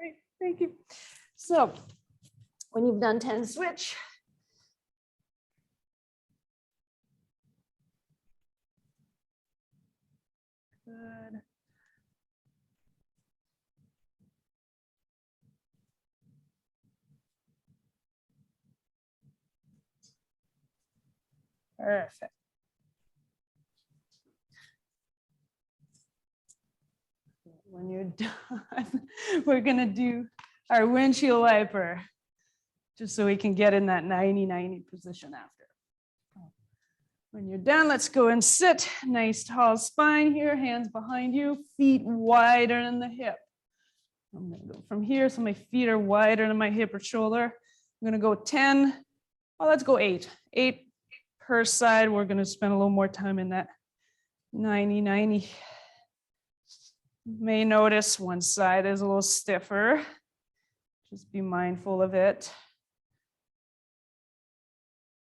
Great, thank you. So when you've done 10, switch. Good. Perfect. When you're done, we're gonna do our windshield wiper, just so we can get in that 90-90 position after. When you're done, let's go and sit. Nice tall spine here, hands behind you, feet wider than the hip. I'm gonna go from here, so my feet are wider than my hip or shoulder. I'm gonna go 10, well, let's go 8. 8 per side. We're gonna spend a little more time in that 90-90. You may notice one side is a little stiffer. Just be mindful of it.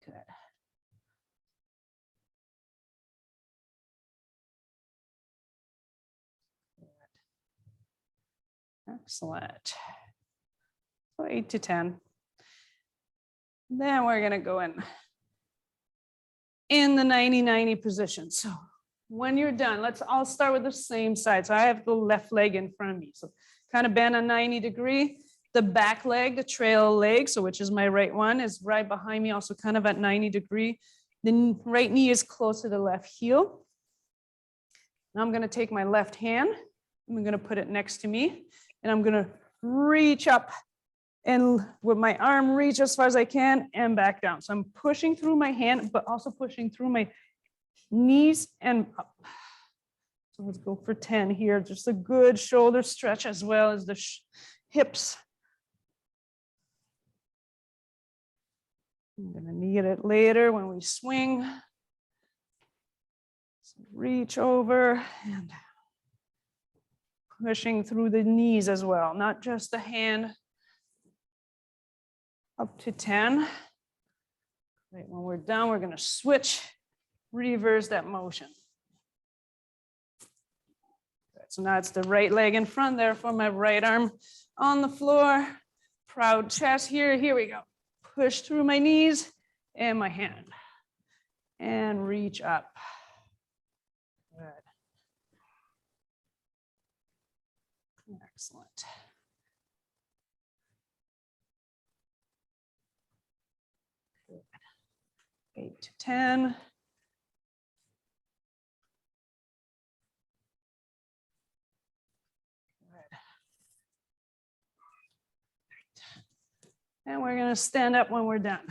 Good. Excellent. So 8 to 10. Then we're gonna go in the 90-90 position. So when you're done, let's all start with the same side. So I have the left leg in front of me. So kind of bend a 90 degree. The back leg, the trail leg, so which is my right one, is right behind me, also kind of at 90 degree. The right knee is close to the left heel. Now I'm gonna take my left hand, I'm gonna put it next to me, and I'm gonna reach up and with my arm reach as far as I can and back down. So I'm pushing through my hand, but also pushing through my knees and up. So let's go for 10 here. Just a good shoulder stretch as well as the hips. I'm gonna need it later when we swing. So reach over and pushing through the knees as well, not just the hand. Up to 10. Right, when we're done, we're gonna switch, reverse that motion. Good. So now it's the right leg in front, therefore my right arm on the floor. Proud chest here, here we go. Push through my knees and my hand. And reach up. Good. Excellent. Good. 8 to 10. And we're going to stand up when we're done.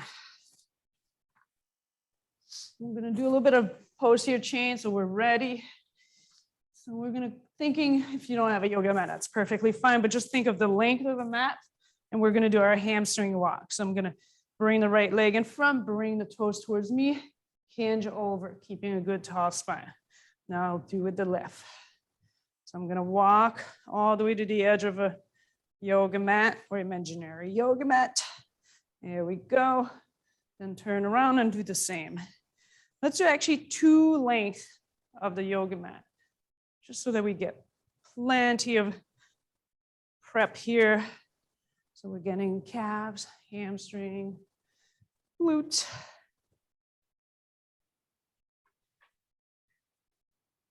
I'm going to do a little bit of posterior chain, so we're ready. So we're going to thinking, if you don't have a yoga mat, that's perfectly fine, but just think of the length of the mat, and we're going to do our hamstring walk. So I'm going to bring the right leg in front, bring the toes towards me, hinge over, keeping a good tall spine. Now I'll do with the left. So I'm going to walk all the way to the edge of a yoga mat or imaginary yoga mat. There we go. Then turn around and do the same. Let's do actually 2 lengths of the yoga mat, just so that we get plenty of prep here. So we're getting calves, hamstring, glute.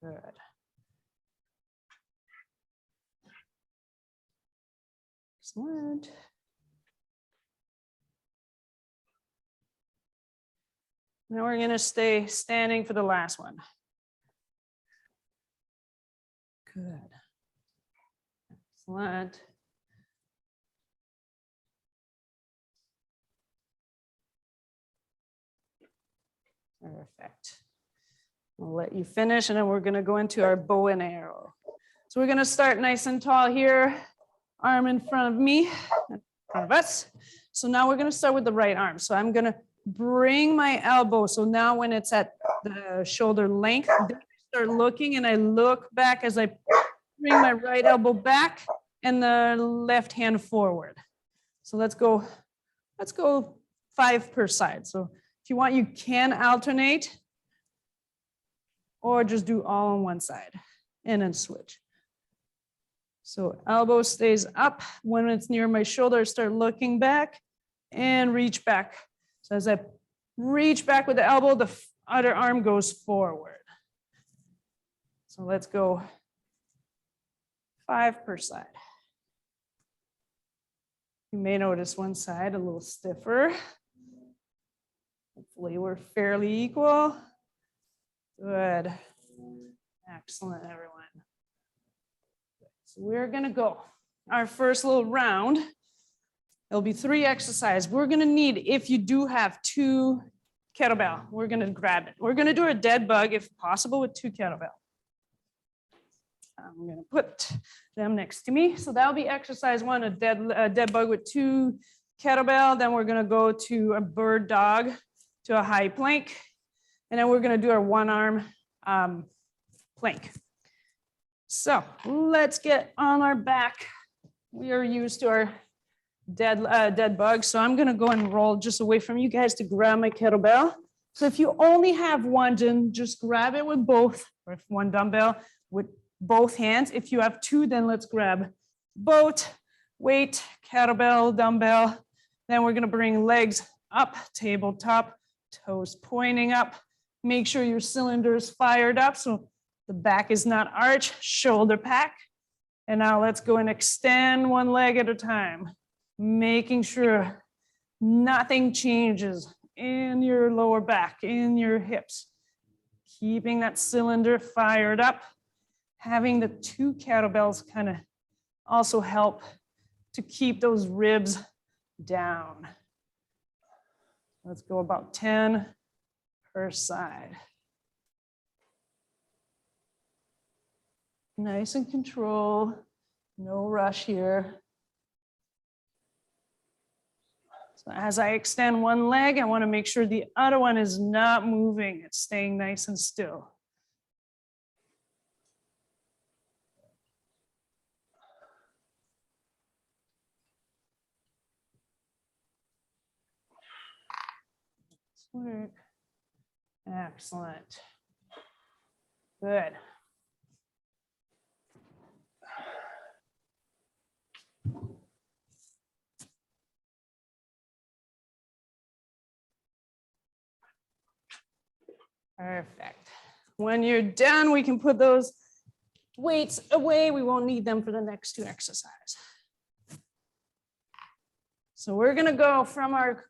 Good. Excellent. Now we're going to stay standing for the last one. Good. Excellent. Perfect. I'll let you finish, and then we're going to go into our bow and arrow. So we're going to start nice and tall here. Arm in front of me, in front of us. So now we're going to start with the right arm. So I'm going to bring my elbow. So now when it's at the shoulder length, then I start looking, and I look back as I bring my right elbow back and the left hand forward. So let's go 5 per side. So if you want, you can alternate or just do all on one side and then switch. So elbow stays up. When it's near my shoulder, I start looking back and reach back. So as I reach back with the elbow, the other arm goes forward. So let's go 5 per side. You may notice one side a little stiffer. Hopefully we're fairly equal. Good. Excellent, everyone. So we're gonna go our first little round. It'll be 3 exercises. We're gonna need, if you do have 2 kettlebell, we're gonna grab it. We're gonna do a dead bug if possible with 2 kettlebell. I'm gonna put them next to me. So that'll be exercise 1, a dead bug with 2 kettlebell. Then we're gonna go to a bird dog, to a high plank. And then we're gonna do our 1-arm plank. So let's get on our back. We are used to our dead bug. So I'm gonna go and roll just away from you guys to grab my kettlebell. So if you only have one, then just grab it with both, or if 1 dumbbell with both hands. If you have 2, then let's grab both, weight, kettlebell, dumbbell. Then we're gonna bring legs up, tabletop, toes pointing up. Make sure your cylinder is fired up so the back is not arched, shoulder pack. And now let's go and extend 1 leg at a time, making sure nothing changes in your lower back, in your hips. Keeping that cylinder fired up. Having the 2 kettlebells kind of also help to keep those ribs down. Let's go about 10 per side. Nice and control, no rush here. So as I extend 1 leg, I want to make sure the other one is not moving. It's staying nice and still. Work. Excellent. Good. Perfect. When you're done, we can put those weights away. We won't need them for the next 2 exercises. So we're gonna go from our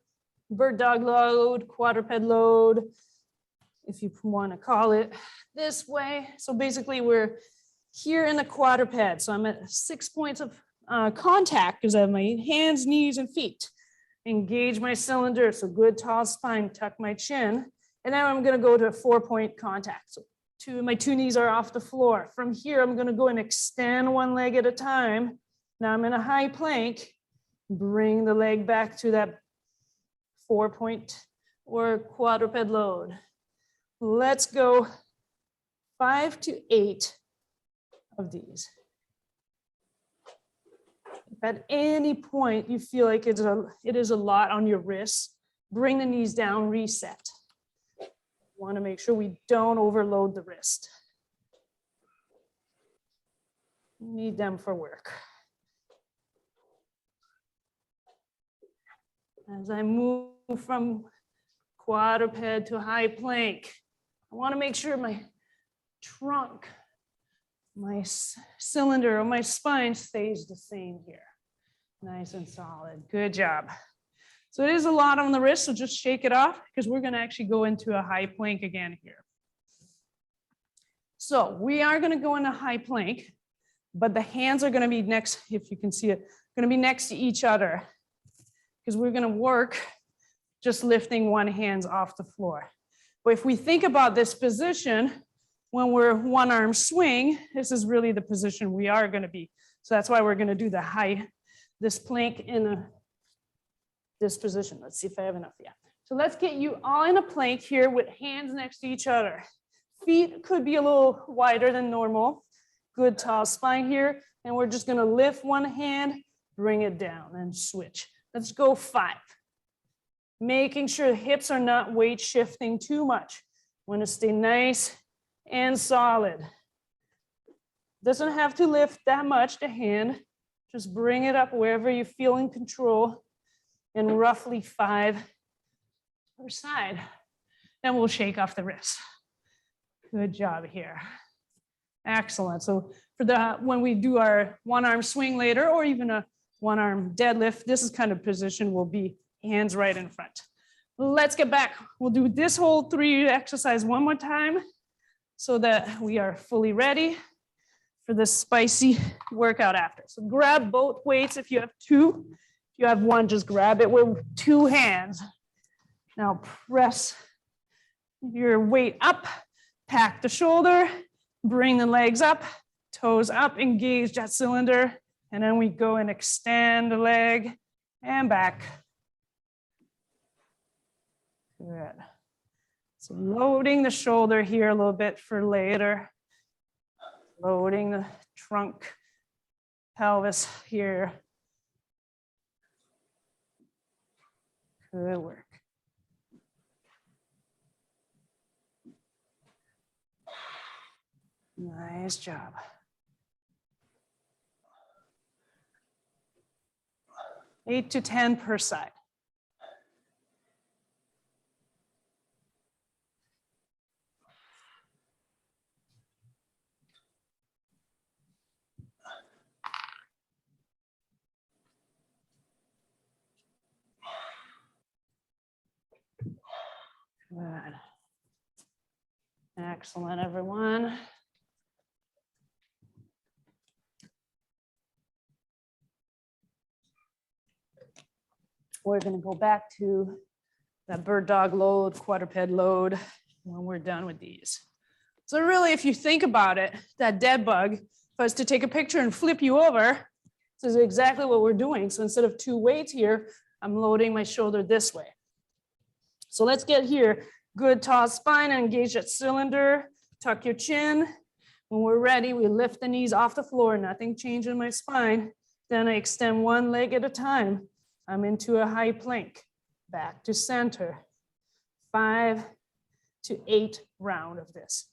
bird dog load, quadruped load, if you want to call it this way. So basically we're here in the quadruped. So I'm at 6 points of contact because I have my hands, knees, and feet. Engage my cylinder, so good tall spine, tuck my chin. And now I'm gonna go to a 4-point contact. So my 2 knees are off the floor. From here, I'm gonna go and extend 1 leg at a time. Now I'm in a high plank. Bring the leg back to that 4-point or quadruped load. Let's go 5 to 8 of these. If at any point you feel like it is a lot on your wrists, bring the knees down, reset. Want to make sure we don't overload the wrist. Need them for work. As I move from quadruped to high plank, I want to make sure my trunk, my cylinder, or my spine stays the same here. Nice and solid. Good job. So it is a lot on the wrist, so just shake it off because we're going to actually go into a high plank again here. So we are going to go into high plank, but the hands are going to be next, if you can see it, going to be next to each other, because we're going to work just lifting 1 hand off the floor. But if we think about this position, when we're 1-arm swing, this is really the position we are going to be. So that's why we're going to do this plank in this position. Let's see if I have enough. Yeah. So let's get you all in a plank here with hands next to each other. Feet could be a little wider than normal. Good tall spine here. And we're just going to lift 1 hand, bring it down and switch. Let's go 5. Making sure the hips are not weight shifting too much. Want to stay nice and solid. Doesn't have to lift that much, the hand. Just bring it up wherever you feel in control, and roughly 5 per side. Then we'll shake off the wrist. Good job here. Excellent. So for when we do our one arm swing later, or even a one arm deadlift, this is kind of position will be hands right in front. Let's get back. We'll do this whole 3 exercise one more time so that we are fully ready for this spicy workout after. So grab both weights if you have 2. If you have 1, just grab it with 2 hands. Now press your weight up, pack the shoulder, bring the legs up, toes up, engage that cylinder, and then we go and extend the leg and back. Good. So loading the shoulder here a little bit for later. Loading the trunk, pelvis here. Good work. Nice job. Eight to 10 per side. Good. Excellent, everyone. We're going to go back to that bird dog load, quadruped load when we're done with these. So really, if you think about it, that dead bug, if I was to take a picture and flip you over, this is exactly what we're doing. So instead of 2 weights here, I'm loading my shoulder this way. So let's get here. Good tall spine, engage that cylinder, tuck your chin. When we're ready, we lift the knees off the floor, nothing changing my spine. Then I extend 1 leg at a time. I'm into a high plank, back to center. 5 to 8 round of this.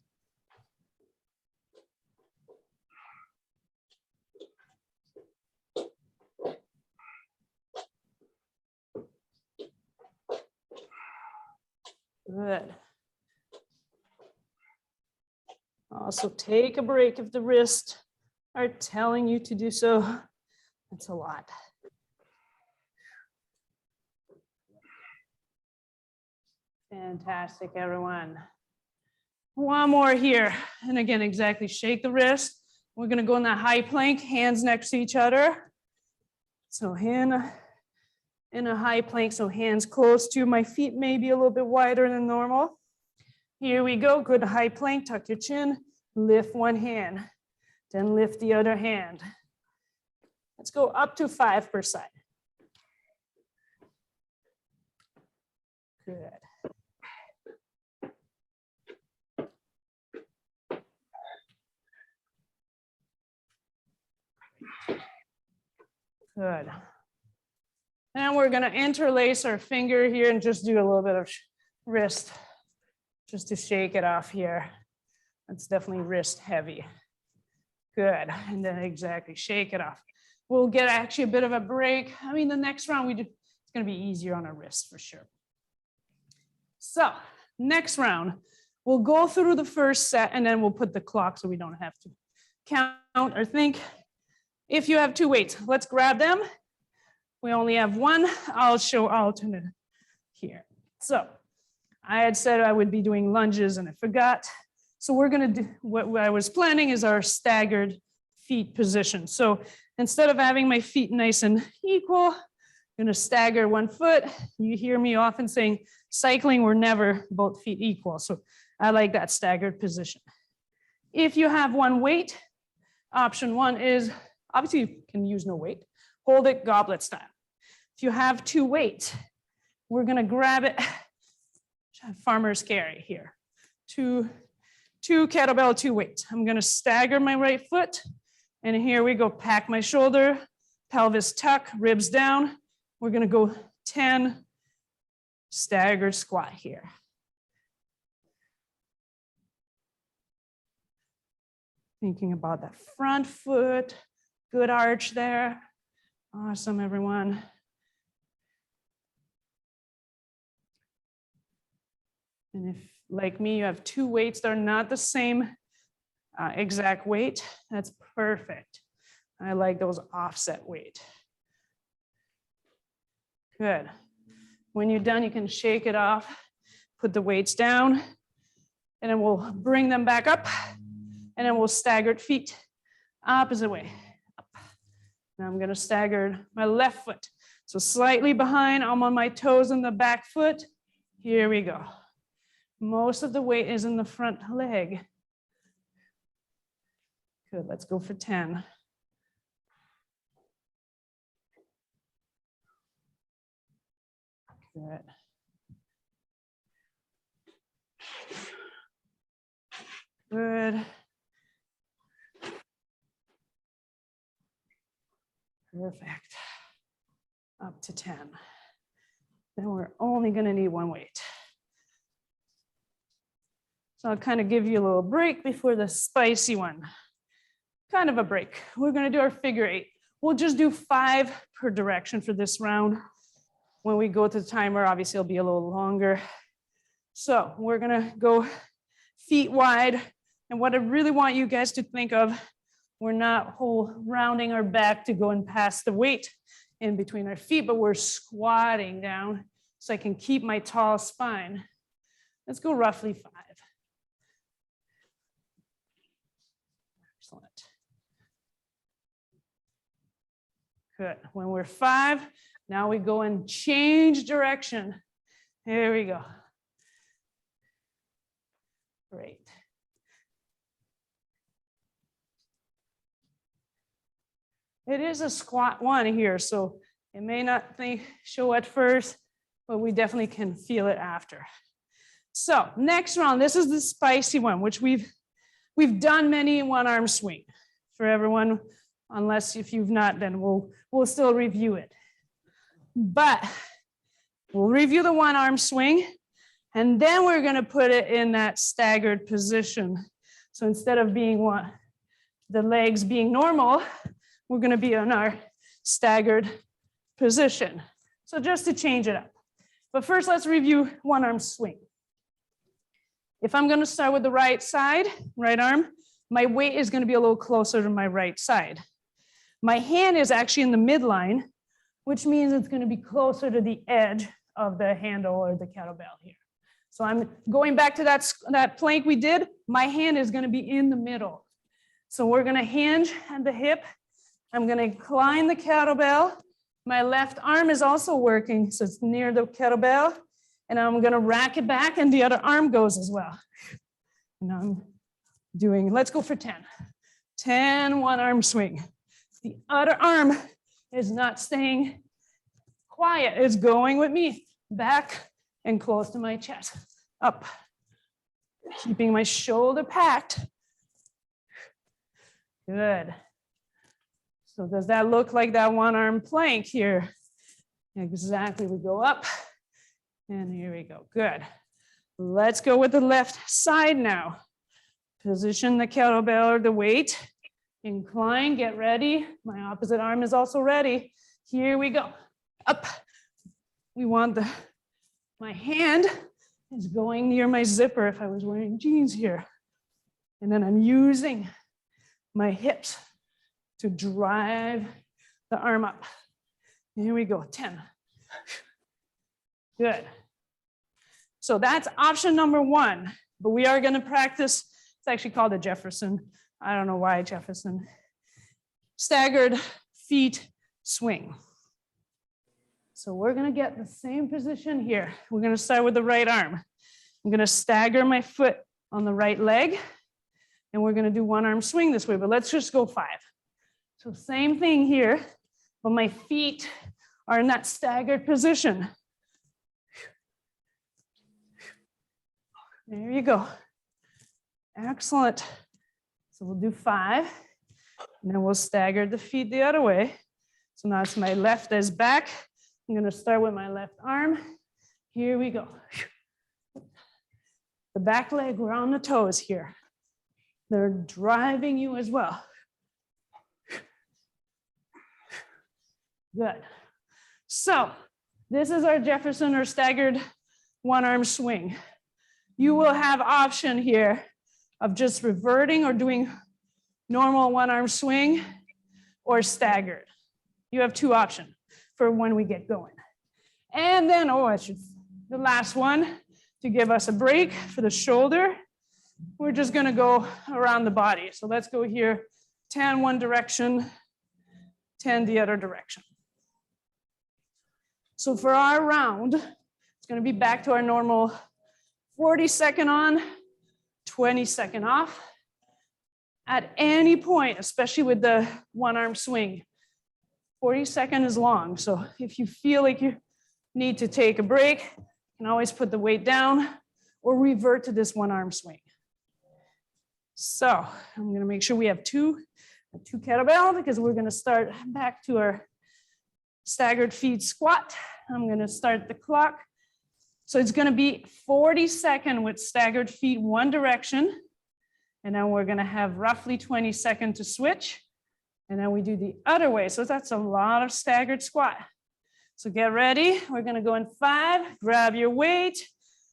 Good. Also take a break if the wrists are telling you to do so. That's a lot. Fantastic, everyone. One more here. And again, exactly, shake the wrist. We're gonna go in that high plank, hands next to each other. So in a high plank, so hands close to my feet, maybe a little bit wider than normal. Here we go, good high plank, tuck your chin, lift 1 hand, then lift the other hand. Let's go up to 5 per side. Good. Good. And we're going to interlace our finger here and just do a little bit of wrist just to shake it off here. That's definitely wrist heavy. Good. And then exactly shake it off. We'll get actually a bit of a break. I mean, the next round it's going to be easier on our wrist for sure. So next round, we'll go through the first set and then we'll put the clock so we don't have to count or think. If you have 2 weights, let's grab them. We only have 1. I'll show alternate here. So I had said I would be doing lunges and I forgot. So we're going to do what I was planning is our staggered feet position. So instead of having my feet nice and equal, I'm going to stagger 1 foot. You hear me often saying cycling, we're never both feet equal. So I like that staggered position. If you have 1 weight, option 1 is, obviously you can use no weight, hold it goblet style. If you have 2 weights, we're going to grab it, farmer's carry here. 2 kettlebell, 2 weights. I'm going to stagger my right foot. And here we go, pack my shoulder, pelvis tuck, ribs down. We're going to go 10 staggered squat here. Thinking about that front foot, good arch there. Awesome, everyone. And if, like me, you have two weights that are not the same exact weight, that's perfect. I like those offset weight. Good. When you're done, you can shake it off, put the weights down, and then we'll bring them back up, and then we'll stagger feet opposite way. Up. Now I'm gonna stagger my left foot. So slightly behind, I'm on my toes in the back foot. Here we go. Most of the weight is in the front leg. Good, let's go for 10. Good. Good. Perfect. Up to 10. Then we're only going to need one weight. So I'll kind of give you a little break before the spicy one. Kind of a break. We're going to do our figure 8. We'll just do 5 per direction for this round. When we go to the timer, obviously it'll be a little longer. So we're going to go feet wide. And what I really want you guys to think of, we're not rounding our back to go and pass the weight in between our feet, but we're squatting down so I can keep my tall spine. Let's go roughly 5. Excellent. Good. When we're 5, now we go and change direction. Here we go. Great. It is a squat one here, so it may not show at first, but we definitely can feel it after. So next round, this is the spicy one, which we've done many one-arm swing for everyone. Unless if you've not, then we'll still review it. But we'll review the one-arm swing, and then we're going to put it in that staggered position. So instead of being the legs being normal, we're going to be in our staggered position. So just to change it up. But first, let's review one-arm swing. If I'm going to start with the right side, right arm, my weight is going to be a little closer to my right side. My hand is actually in the midline, which means it's going to be closer to the edge of the handle or the kettlebell here. So I'm going back to that plank we did. My hand is going to be in the middle. So we're going to hinge at the hip. I'm going to incline the kettlebell. My left arm is also working, so it's near the kettlebell. And I'm going to rack it back, and the other arm goes as well. And I'm doing, let's go for 10. 10 one-arm swing. The other arm is not staying quiet. It's going with me. Back and close to my chest. Up. Keeping my shoulder packed. Good. So does that look like that one-arm plank here? Exactly. We go up. And here we go. Good. Let's go with the left side now. Position the kettlebell or the weight. Incline, get ready. My opposite arm is also ready. Here we go. Up. We want my hand is going near my zipper if I was wearing jeans here. And then I'm using my hips to drive the arm up. Here we go, 10. Good. So that's option number 1, but we are going to practice. It's actually called a Jefferson. I don't know why Jefferson. Staggered feet swing. So we're going to get the same position here. We're going to start with the right arm. I'm going to stagger my foot on the right leg, and we're going to do one-arm swing this way, but let's just go 5. So same thing here, but my feet are in that staggered position. There you go. Excellent. So we'll do 5, and then we'll stagger the feet the other way. So now it's my left is back. I'm going to start with my left arm. Here we go. The back leg, we're on the toes here. They're driving you as well. Good. So this is our Jefferson or staggered one arm swing. You will have option here of just reverting or doing normal one arm swing or staggered. You have two options for when we get going. And then, the last one to give us a break for the shoulder, we're just gonna go around the body. So let's go here, 10 one direction, 10 the other direction. So for our round, it's gonna be back to our normal 40-second on, 20-second off. At any point, especially with the one arm swing, 40-second is long. So if you feel like you need to take a break, you can always put the weight down or revert to this one arm swing. So I'm gonna make sure we have two kettlebell because we're gonna start back to our staggered feet squat. I'm gonna start the clock. So it's gonna be 40-second with staggered feet one direction. And then we're gonna have roughly 20-second to switch. And then we do the other way. So that's a lot of staggered squat. So get ready. We're gonna go in 5, grab your weight.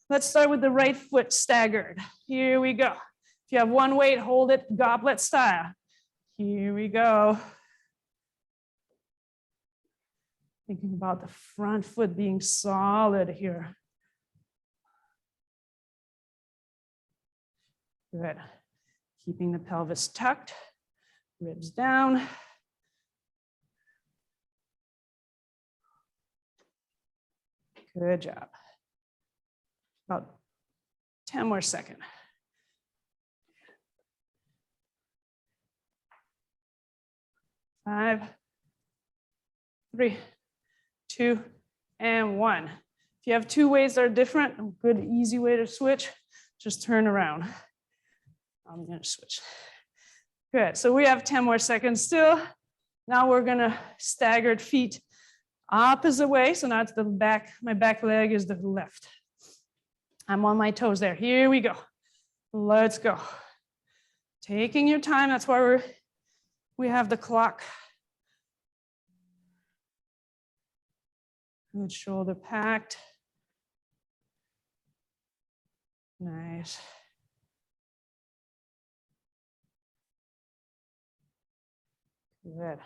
Let's start with the right foot staggered. Here we go. If you have one weight, hold it goblet style. Here we go. Thinking about the front foot being solid here. Good. Keeping the pelvis tucked, ribs down. Good job. About 10 more seconds. 5, 3, 2, and 1. If you have two ways that are different, a good easy way to switch, just turn around. I'm gonna switch. Good, so we have 10 more seconds still. Now we're gonna staggered feet opposite way. So now it's the back, my back leg is the left. I'm on my toes there. Here we go. Let's go. Taking your time, that's why we have the clock. Good, shoulder packed. Nice. Good.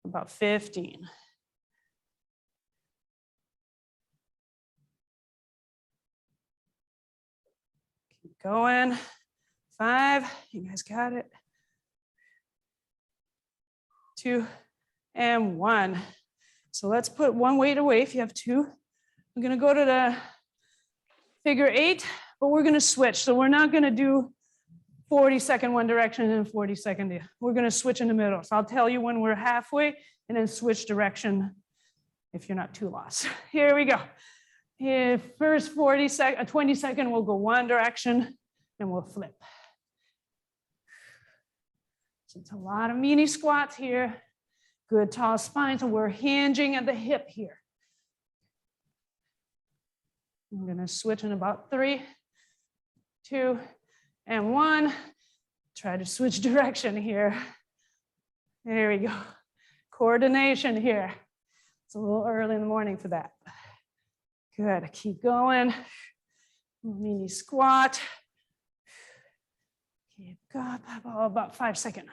About 15. Keep going. 5, you guys got it. 2, and 1. So let's put one weight away if you have two. We're gonna go to the figure 8, but we're gonna switch. So we're not gonna do 40-second one direction and 40-second the other. We're gonna switch in the middle. So I'll tell you when we're halfway and then switch direction if you're not too lost. Here we go. Here, first 20-second, we'll go one direction and we'll flip. So it's a lot of mini squats here. Good tall spine, so we're hinging at the hip here. I'm gonna switch in about 3, 2, and 1. Try to switch direction here. There we go. Coordination here. It's a little early in the morning for that. Good, keep going. Mini squat. Keep up, about 5 seconds.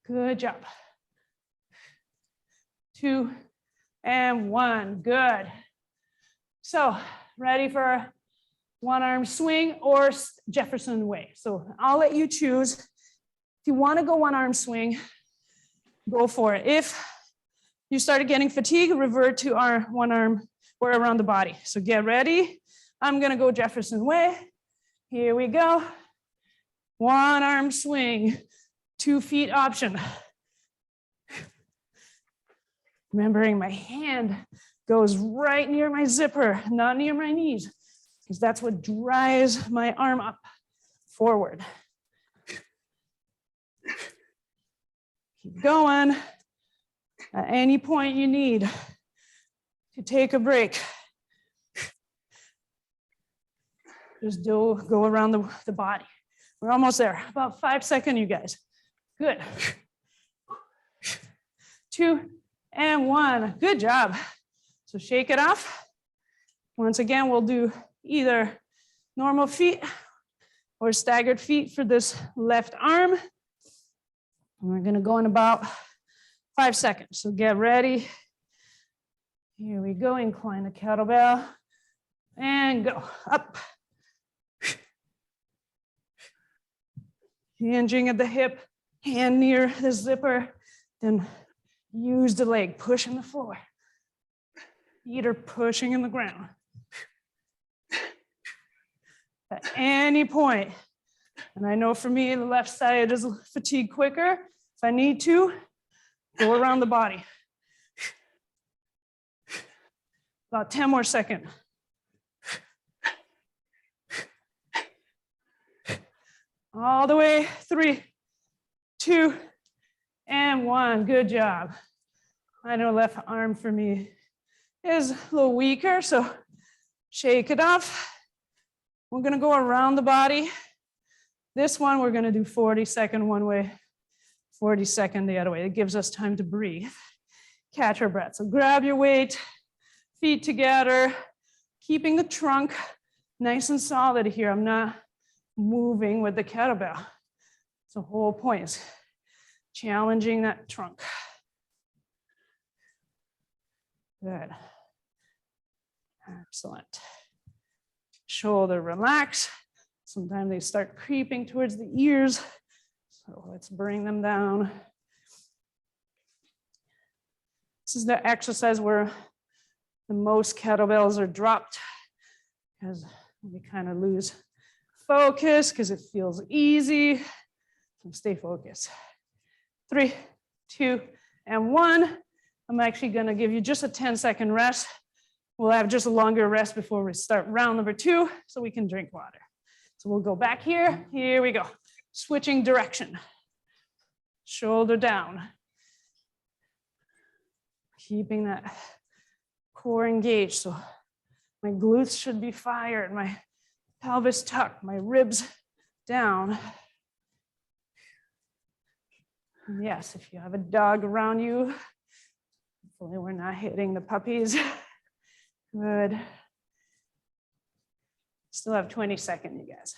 Good job. 2, and 1, good. So ready for one arm swing or Jefferson way. So I'll let you choose. If you want to go one arm swing, go for it. If you started getting fatigued, revert to our one arm or around the body. So get ready. I'm gonna go Jefferson way. Here we go. One arm swing, 2 feet option. Remembering my hand goes right near my zipper, not near my knees, because that's what drives my arm up forward. Keep going. At any point you need to take a break. Just go around the body. We're almost there. About 5 seconds, you guys. Good. 2 and 1. Good job. So shake it off. Once again, we'll do either normal feet or staggered feet for this left arm. And we're gonna go in about 5 seconds. So get ready. Here we go. Incline the kettlebell and go up. Hinging at the hip, hand near the zipper, then use the leg, pushing the floor. Feet are pushing in the ground. At any point, and I know for me, the left side is fatigued quicker. If I need to, go around the body. About 10 more seconds. All the way, 3, 2, and 1. Good job. I know left arm for me is a little weaker, so shake it off. We're gonna go around the body. This one, we're gonna do 40-second one way, 40-second the other way. It gives us time to breathe. Catch our breath. So grab your weight, feet together, keeping the trunk nice and solid here. I'm not moving with the kettlebell. It's the whole point, is challenging that trunk. Good. Excellent. Shoulder relax. Sometimes they start creeping towards the ears. So let's bring them down. This is the exercise where the most kettlebells are dropped because we kind of lose focus because it feels easy. So stay focused. 3, 2, and 1. I'm actually gonna give you just a 10-second rest. We'll have just a longer rest before we start round number 2 so we can drink water. So we'll go back here. Here we go. Switching direction. Shoulder down. Keeping that core engaged. So my glutes should be fired. My pelvis tucked, my ribs down. And yes, if you have a dog around you, hopefully we're not hitting the puppies. Good. Still have 20 seconds, you guys.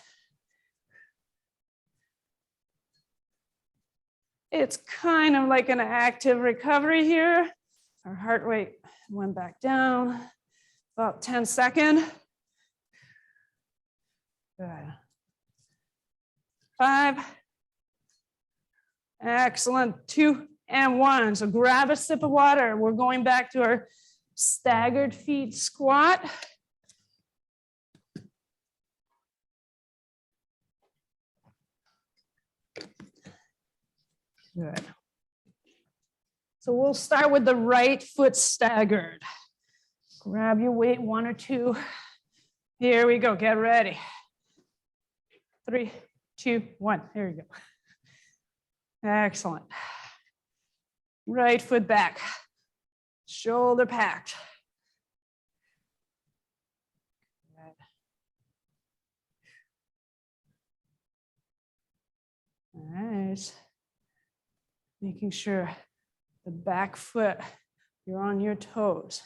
It's kind of like an active recovery here. Our heart rate went back down. About 10 seconds. Good. 5. Excellent. 2 and 1. So grab a sip of water. We're going back to our staggered feet squat. Good. So we'll start with the right foot staggered. Grab your weight, 1 or 2. Here we go. Get ready. 3, 2, 1. Here we go. Excellent. Right foot back. Shoulder packed. Nice. Making sure the back foot, you're on your toes.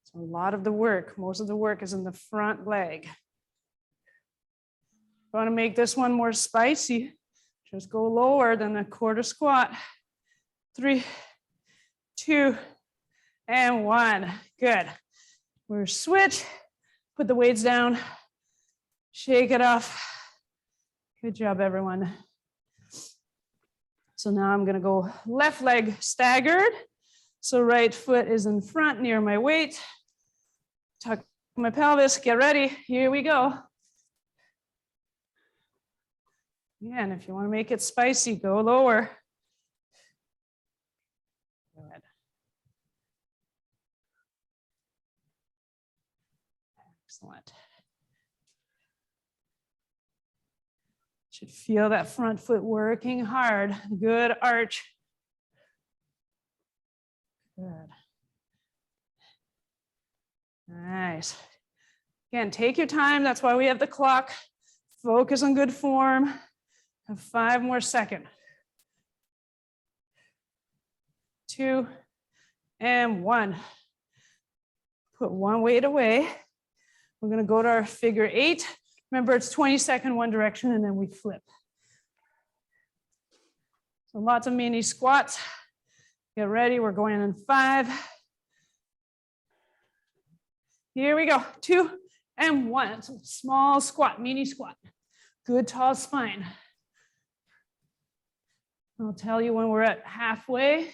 So a lot of the work, most of the work is in the front leg. If you want to make this one more spicy, just go lower than a quarter squat. 3, 2, and 1. Good. We're switch. Put the weights down. Shake it off. Good job, everyone. So now I'm going to go left leg staggered. So right foot is in front near my weight. Tuck my pelvis. Get ready. Here we go. Again, if you want to make it spicy, go lower. Good. Excellent. Should feel that front foot working hard. Good arch. Good. Nice. Again, take your time. That's why we have the clock. Focus on good form. Have 5 more seconds. 2 and 1. Put one weight away. We're going to go to our figure 8. Remember, it's 20-second one direction, and then we flip. So lots of mini squats. Get ready. We're going in 5. Here we go. 2 and 1. So small squat, mini squat. Good tall spine. I'll tell you when we're at halfway.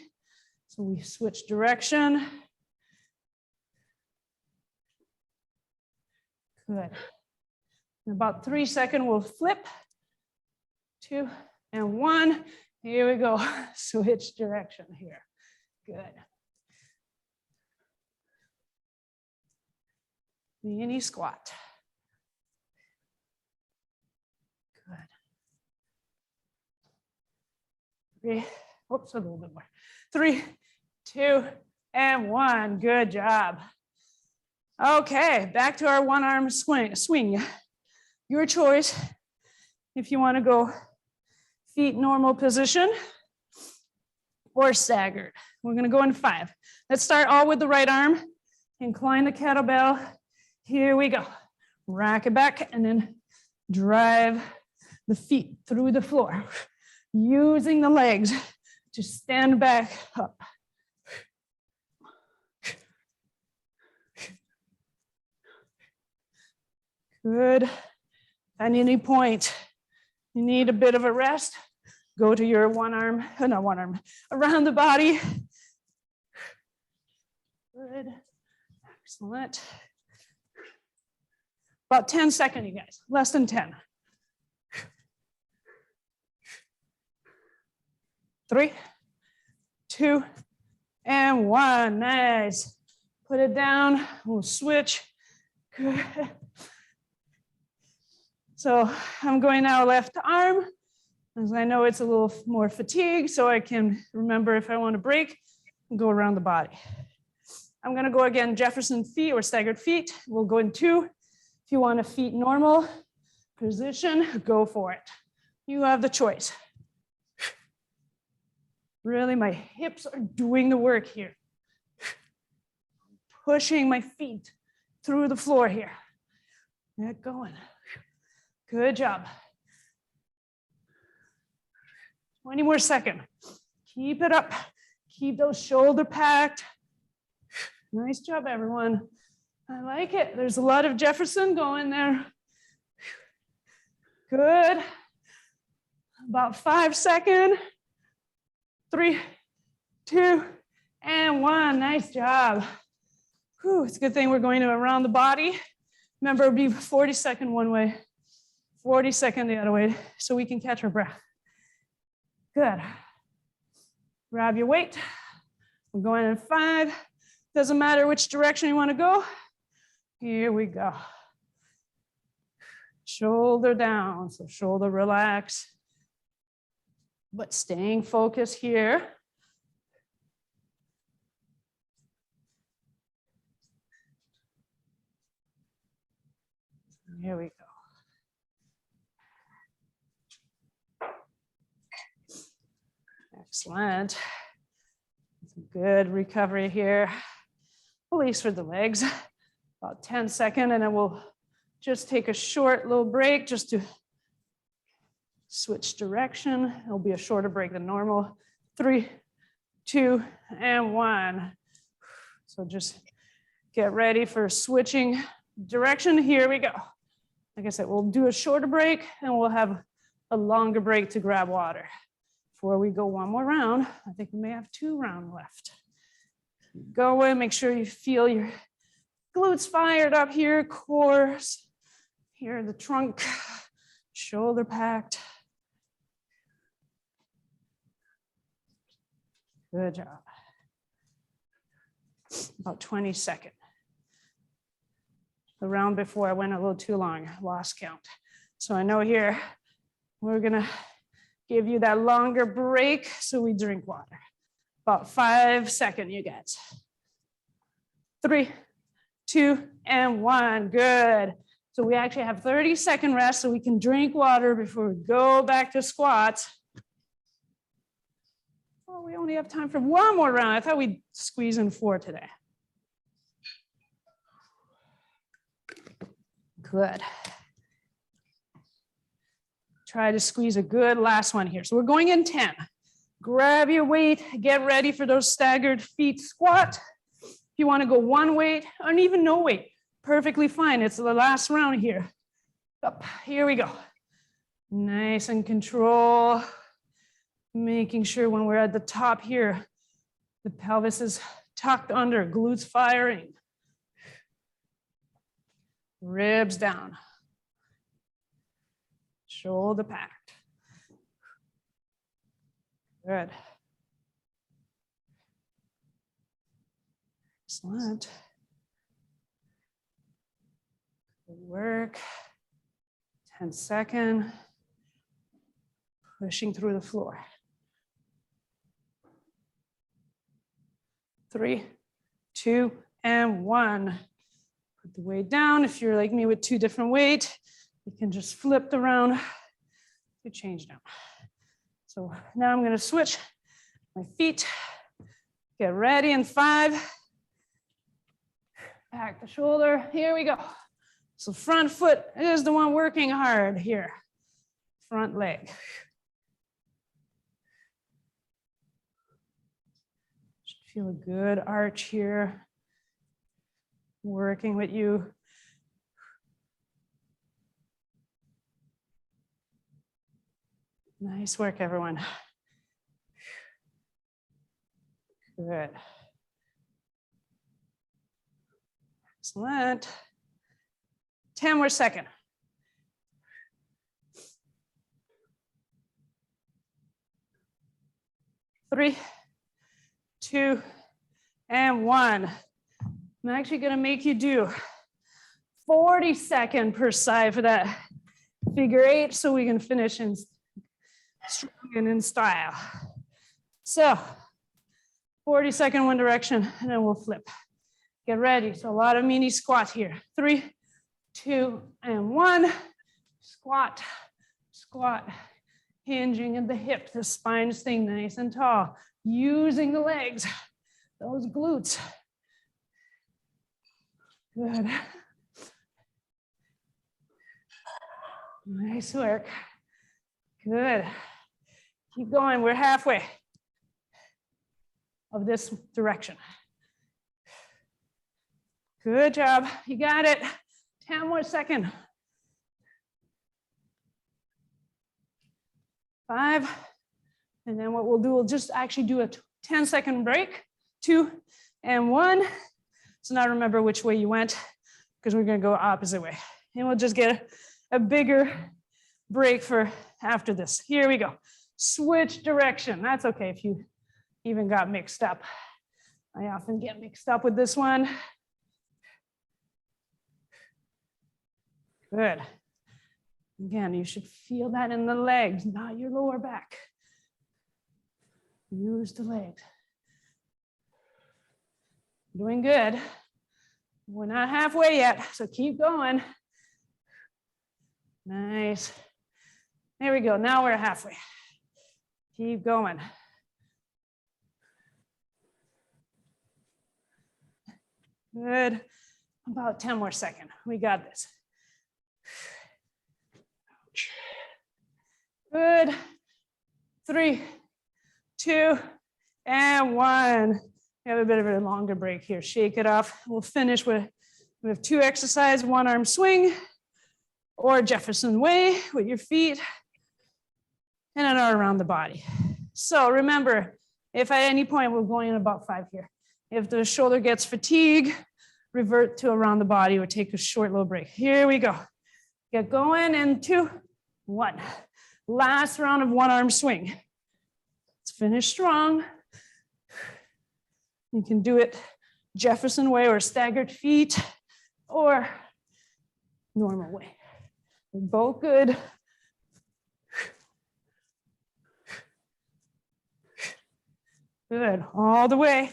So we switch direction. Good. In about 3 seconds, we'll flip. 2 and 1. Here we go. Switch direction here. Good. Mini squat. Good. 3, oops, a little bit more. 3, 2, and 1. Good job. Okay, back to our one arm swing. Your choice if you want to go feet normal position or staggered. We're going to go in 5. Let's start all with the right arm. Incline the kettlebell. Here we go. Rack it back and then drive the feet through the floor. Using the legs to stand back up. Good. At any point, you need a bit of a rest. Go to your around the body. Good. Excellent. About 10 seconds, you guys. Less than 10. 3, 2, and 1. Nice. Put it down. We'll switch. Good. So I'm going now left arm, as I know it's a little more fatigued, so I can remember if I want to break and go around the body. I'm going to go again Jefferson feet or staggered feet. We'll go in 2. If you want a feet normal position, go for it. You have the choice. Really, my hips are doing the work here. Pushing my feet through the floor here. Get going. Good job. 20 more seconds. Keep it up. Keep those shoulders packed. Nice job, everyone. I like it. There's a lot of Jefferson going there. Good. About 5 seconds. 3, 2, and 1. Nice job. Whew, it's a good thing we're going to around the body. Remember, it'll be 40-second one way, 40-second the other way, so we can catch our breath. Good. Grab your weight. We're going in 5. Doesn't matter which direction you want to go. Here we go. Shoulder down, so shoulder relax. But staying focused here. Here we go. Excellent. Good recovery here. Release for the legs. About 10 seconds, and then we'll just take a short little break just to switch direction. It'll be a shorter break than normal. 3, 2, and 1. So just get ready for switching direction. Here we go. Like I said, we'll do a shorter break and we'll have a longer break to grab water. Before we go one more round, I think we may have 2 rounds left. Go in, make sure you feel your glutes fired up here, core, here the trunk, shoulder packed. Good job. About 20 seconds. The round before I went a little too long, lost count. So I know here we're gonna give you that longer break so we drink water. About 5 seconds, you guys. 3, 2, and 1. Good. So we actually have 30-second rest so we can drink water before we go back to squats. Oh, we only have time for one more round. I thought we'd squeeze in 4 today. Good. Try to squeeze a good last one here. So we're going in 10. Grab your weight, get ready for those staggered feet squat. If you want to go one weight or even no weight, perfectly fine. It's the last round here. Up, here we go. Nice and control. Making sure when we're at the top here, the pelvis is tucked under, glutes firing. Ribs down. Shoulder packed. Good. Excellent. Good work. 10-second. Pushing through the floor. 3, 2, and 1. Put the weight down. If you're like me with 2 different weights, you can just flip around to change down. So now I'm going to switch my feet. Get ready in 5. Back the shoulder. Here we go. So front foot is the one working hard here. Front leg. Should feel a good arch here. Working with you. Nice work, everyone. Good. Excellent. 10 more seconds. 3, 2, and 1. I'm actually going to make you do 40-second per side for that figure 8 so we can finish in strong and in style. So 40-second one direction, and then we'll flip. Get ready. So a lot of mini squat here. 3, 2, and 1. Squat, squat, hinging at the hip. The spine staying nice and tall. Using the legs, those glutes. Good. Nice work. Good. Keep going. We're halfway of this direction. Good job. You got it. 10 more seconds. 5. And then what we'll do, we'll just actually do a 10-second break. 2, and 1. So now remember which way you went, because we're going to go opposite way. And we'll just get a bigger break for after this. Here we go. Switch direction. That's okay if you even got mixed up. I often get mixed up with this one. Good. Again, you should feel that in the legs, not your lower back. Use the legs. Doing good. We're not halfway yet, so keep going. Nice. There we go. Now we're halfway. Keep going. Good. About 10 more seconds. We got this. Good. 3, 2, and 1. We have a bit of a longer break here. Shake it off. We'll finish with, we have 2 exercises, 1 arm swing or Jefferson way with your feet and another around the body. So remember, if at any point we're going in about 5 here, if the shoulder gets fatigued, revert to around the body or take a short little break. Here we go. Get going in 2, 1. Last round of 1 arm swing. Let's finish strong. You can do it Jefferson way or staggered feet or normal way. They're both good. Good, all the way.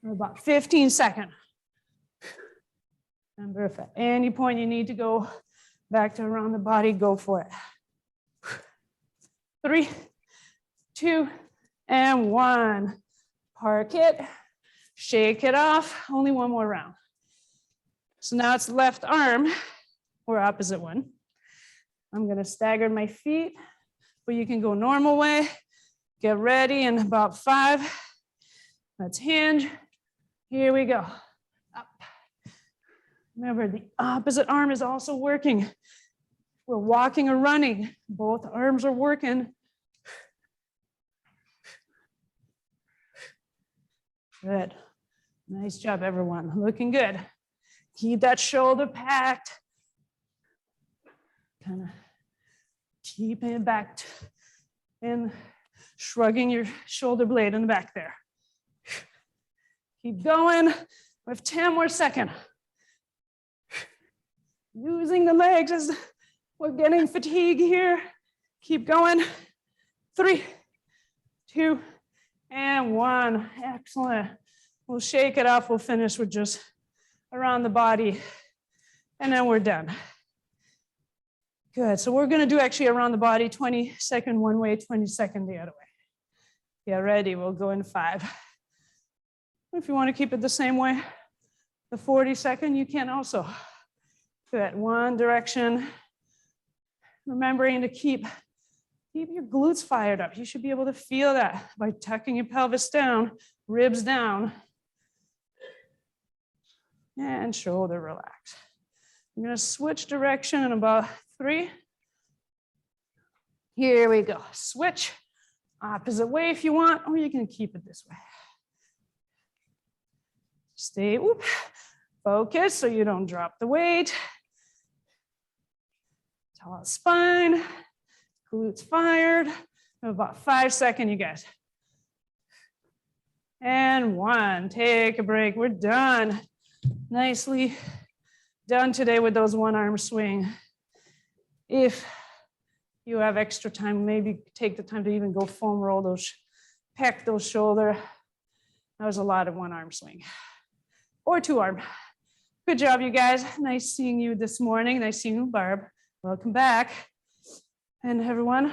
For about 15 seconds. And perfect. Any point you need to go back to around the body, go for it. 3, 2, and 1. Park it, shake it off. Only one more round. So now it's left arm or opposite one. I'm gonna stagger my feet, but you can go normal way. Get ready in about 5. Let's hinge. Here we go. Up. Remember, the opposite arm is also working. We're walking or running. Both arms are working. Good. Nice job, everyone. Looking good. Keep that shoulder packed. Kind of keeping it back and shrugging your shoulder blade in the back there. Keep going. We have 10 more seconds. Using the legs as we're getting fatigue here. Keep going. 3, 2, and 1. Excellent. We'll shake it off. We'll finish with just around the body, and then we're done. Good. So we're going to do actually around the body, 20-second one way, 20-second the other way. Get ready. We'll go in 5. If you want to keep it the same way, the 40-second, you can also. Good. One direction. Remembering to keep your glutes fired up. You should be able to feel that by tucking your pelvis down, ribs down, and shoulder relax. I'm going to switch direction in about 3. Here we go. Switch. Opposite way if you want, or you can keep it this way. Stay focused so you don't drop the weight. Tall spine, glutes fired. About 5 seconds, you guys. And 1, take a break. We're done. Nicely done today with those one arm swing. If you have extra time, maybe take the time to even go foam roll those, pack those shoulder. That was a lot of one arm swing. Or 2 arm. Good job, you guys. Nice seeing you this morning. Nice seeing you, Barb. Welcome back. And everyone,